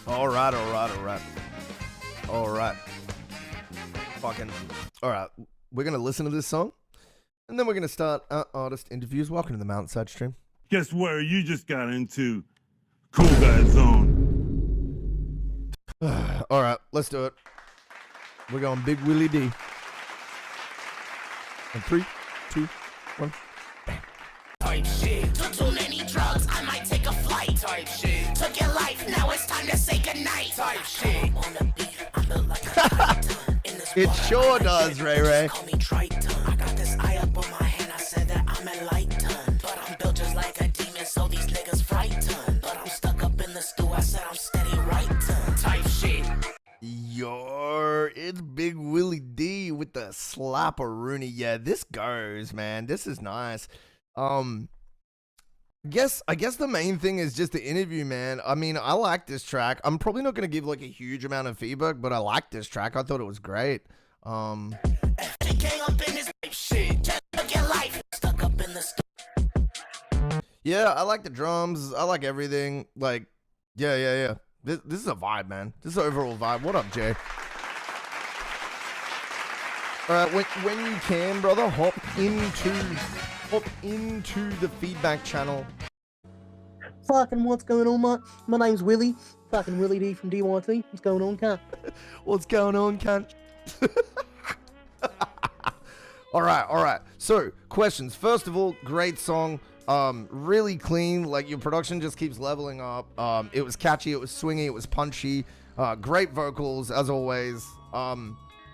All right, all right, all right. All right. Fucking. All right. We're going to listen to this song, and then we're going to start our artist interviews. Welcome to the Mountainside stream. Guess where you just got into? Cool Guy Zone. All right, let's do it. We're going Big Willy D. And 3, 2, 1. Type shit. Took too many drugs, I might take a flight. Type shit. Took your life, now it's time to say goodnight. Type shit. On the beat, I look like a Titan. In this It sure does, Ray Ray. Call me Triton. I got this eye up on my hand, I said that I'm enlightened. But I'm built just like a demon, so these niggas frightened. But I'm stuck up in the stew, I said I'm steady writing. Type shit. Yo, it's Big Willy D with the slapper-rooney. Yeah, this goes, man. This is nice. I guess the main thing is just the interview, man. I mean, I like this track. I'm probably not gonna give like a huge amount of feedback, but I like this track. I thought it was great. Yeah, I like the drums. I like everything. Like, yeah. This is a vibe, man. This is an overall vibe. What up, Jay? All right, when you can, brother, hop into the feedback channel. Fucking what's going on, my name's Willy. Fucking Willy D from DYT. What's going on, cunt? What's going on, cunt? All right. So, questions. First of all, great song. Really clean. Like, your production just keeps leveling up. It was catchy. It was swingy. It was punchy. Great vocals, as always.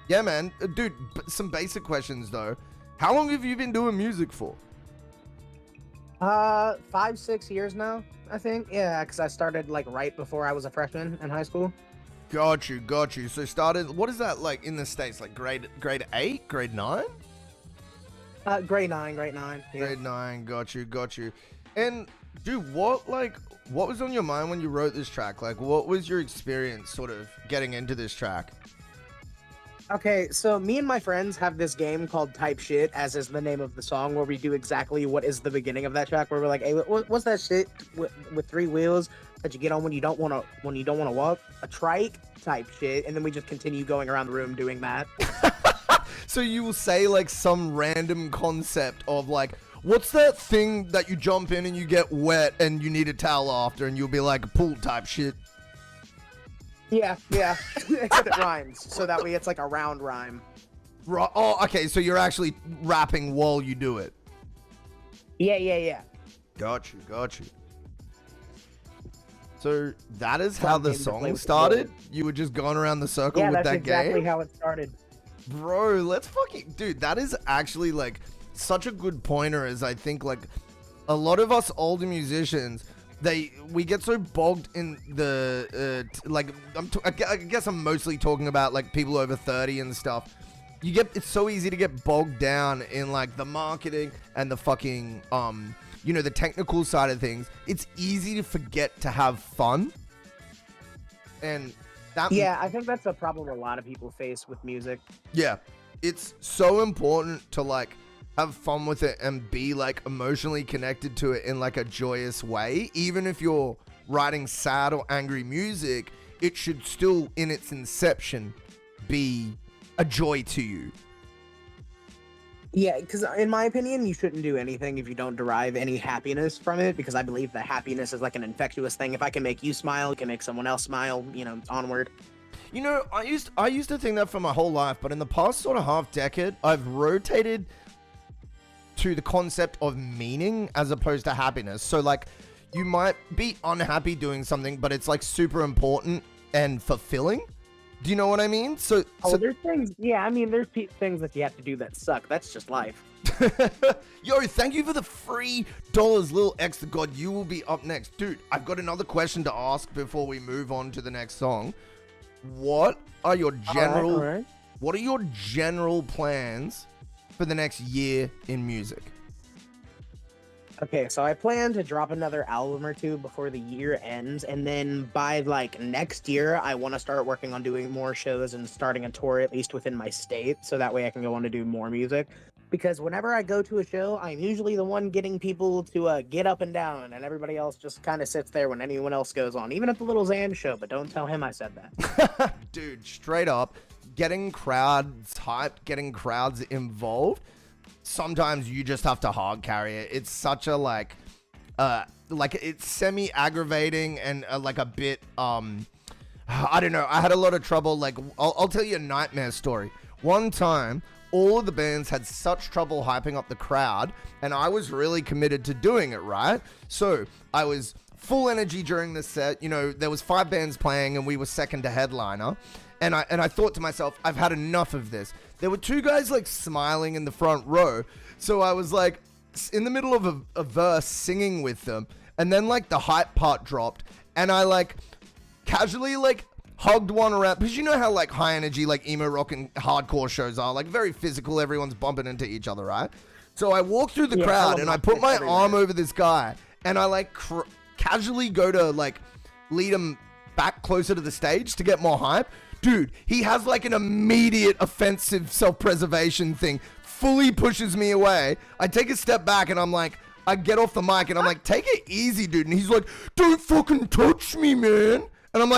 Yeah, man. Dude, some basic questions, though. How long have you been doing music for? 5-6 years now, I think. Yeah, because I started, like, right before I was a freshman in high school. Got you. So started, what is that like in the States? Like grade 8, grade 9? Grade 9. Yeah. Grade 9, got you. And dude, what was on your mind when you wrote this track? Like, what was your experience sort of getting into this track? Okay, so me and my friends have this game called Type Shit, as is the name of the song, where we do exactly what is the beginning of that track, where we're like, hey, what's that shit with 3 wheels that you get on when you don't want to walk? A trike type shit, and then we just continue going around the room doing that. So you will say like some random concept of like, what's that thing that you jump in and you get wet and you need a towel after, and you'll be like, pool type shit. Yeah. Except it rhymes, so that way it's like a round rhyme. Right. Oh, okay, so you're actually rapping while you do it. Yeah. Got you. So that is how the song started? You were just going around the circle with that game? Yeah, that's exactly how it started. Bro, let's fucking... Dude, that is actually, like, such a good pointer, as I think, like, a lot of us older musicians... we get so bogged in the I guess I'm mostly talking about like people over 30 and stuff. It's so easy to get bogged down in like the marketing and the fucking the technical side of things. It's easy to forget to have fun. And that I think that's a problem a lot of people face with music. Yeah. It's so important to like have fun with it and be like emotionally connected to it in like a joyous way. Even if you're writing sad or angry music, it should still in its inception be a joy to you. Yeah, because in my opinion, you shouldn't do anything if you don't derive any happiness from it, because I believe that happiness is like an infectious thing. If I can make you smile, you can make someone else smile, onward. You know, I used to think that for my whole life, but in the past sort of half decade, I've rotated to the concept of meaning as opposed to happiness. So like, you might be unhappy doing something, but it's like super important and fulfilling. Do you know what I mean? So there's things, there's things that you have to do that suck. That's just life. Yo, thank you for the $3, little extra god. You will be up next. Dude, I've got another question to ask before we move on to the next song. What are your general plans for the next year in music? Okay, so I plan to drop another album or two before the year ends, and then by like next year, I want to start working on doing more shows and starting a tour, at least within my state, so that way I can go on to do more music. because whenever I go to a show, I'm usually the one getting people to get up and down, and everybody else just kind of sits there when anyone else goes on, even at the little Zan show. But don't tell him I said that. Dude, straight up, getting crowds hyped, getting crowds involved. Sometimes you just have to hard carry it. It's such a like it's semi-aggravating and like a bit I don't know. I had a lot of trouble. Like I'll tell you a nightmare story. One time, all of the bands had such trouble hyping up the crowd, and I was really committed to doing it, right? So I was full energy during the set. You know, there was 5 bands playing, and we were second to headliner. And I thought to myself, I've had enough of this. There were 2 guys like smiling in the front row. So I was like in the middle of a verse singing with them. And then like the hype part dropped. And I like casually like hugged one around. Because you know how like high energy, like emo rock and hardcore shows are. Like very physical. Everyone's bumping into each other, right? So I walked through the crowd and I put my arm over this guy. And I like casually go to like lead him back closer to the stage to get more hype. Dude, he has like an immediate offensive self-preservation thing. Fully pushes me away. I take a step back and I'm like, I get off the mic and I'm like, take it easy, dude. And he's like, don't fucking touch me, man. And I'm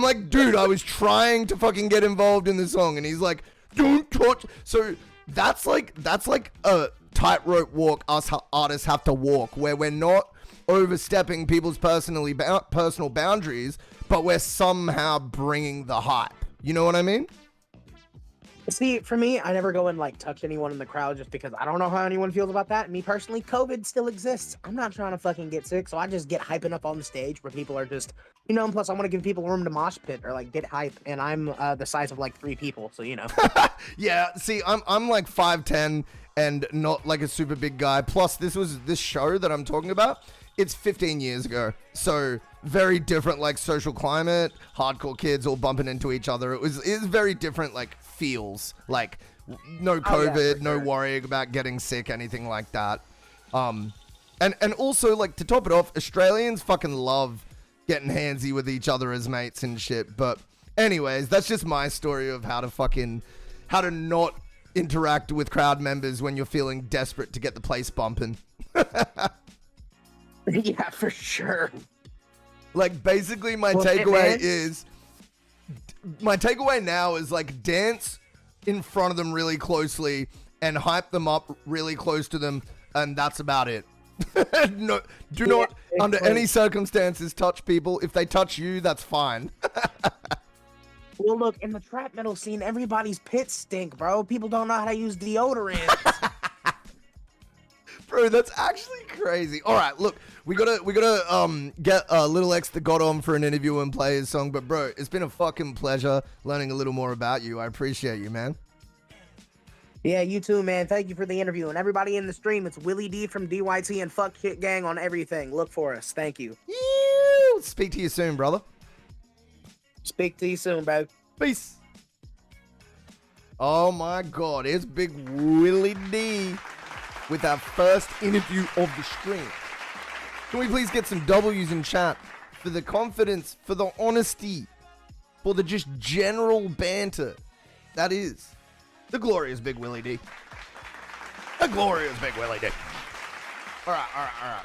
like, dude, I was trying to fucking get involved in the song. And he's like, don't touch. So that's like a tightrope walk us artists have to walk, where we're not overstepping people's personal boundaries, but we're somehow bringing the hype. You know what I mean? See, for me, I never go and like touch anyone in the crowd just because I don't know how anyone feels about that. Me personally, COVID still exists. I'm not trying to fucking get sick, so I just get hyping up on the stage where people are just, you know, and plus I want to give people room to mosh pit or like get hype, and I'm the size of like 3 people, so you know. Yeah, see, I'm like 5'10" and not like a super big guy. Plus, this show that I'm talking about, it's 15 years ago, so very different like social climate, hardcore kids all bumping into each other. It was very different like feels, like no COVID, no worrying about getting sick, anything like that. And also like to top it off, Australians fucking love getting handsy with each other as mates and shit. But anyways, that's just my story of how to not interact with crowd members when you're feeling desperate to get the place bumping. Yeah, for sure. Like, basically, my takeaway now is, like, dance in front of them really closely and hype them up really close to them, and that's about it. No, do not, under any circumstances, touch people. If they touch you, that's fine. Well, look, in the trap metal scene, everybody's pits stink, bro. People don't know how to use deodorant. Bro, that's actually crazy. All right, look, we gotta get Little X the God on for an interview and play his song. But bro, it's been a fucking pleasure learning a little more about you. I appreciate you, man. Yeah, you too, man. Thank you for the interview. And everybody in the stream, it's Willy D from DYT and Fuck Shit Gang on everything. Look for us. Thank you. Speak to you soon, brother. Speak to you soon, bro. Peace. Oh my God, it's Big Willy D with our first interview of the stream. Can we please get some W's in chat for the confidence, for the honesty, for the just general banter that is the glorious Big Willy D. The glorious Big Willy D. All right.